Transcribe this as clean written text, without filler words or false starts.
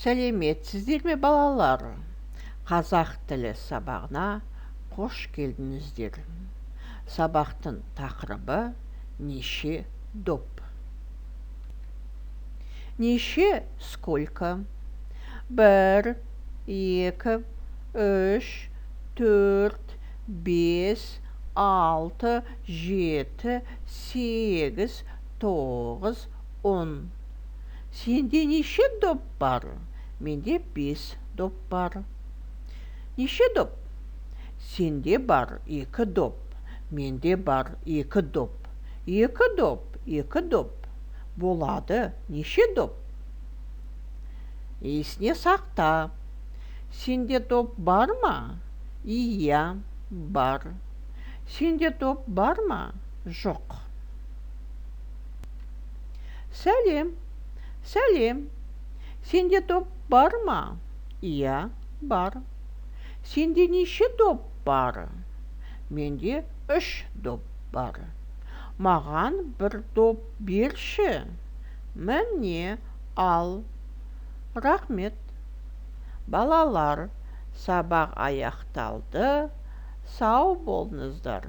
Сәлеметсіздер ме балалар? Қазақ тілі сабағына қош келдіңіздер. Сабақтың тақырыбы неше доп. Неше сколько? 1, 2, 3, 4, 5, 6, 7, 8, 9, 10. Сенде неше доп бар? Менде 5 доп бар. Неше доп? Сенде бар 2 доп. Менде бар 2 доп. 2 доп, 2 доп. Болады неше доп? Есіне сақта. Сенде доп бар ма? Иә, бар. Сенде доп бар ма? Жоқ. Сәлем. Сәлем. Сенде доп бар ма? Иә, бар. Сенде неше доп бар? Менде 3 доп бар. Маған 1 доп берші. Міне, ал. Рахмет. Балалар, сабақ аяқталды. Сау болыңыздар.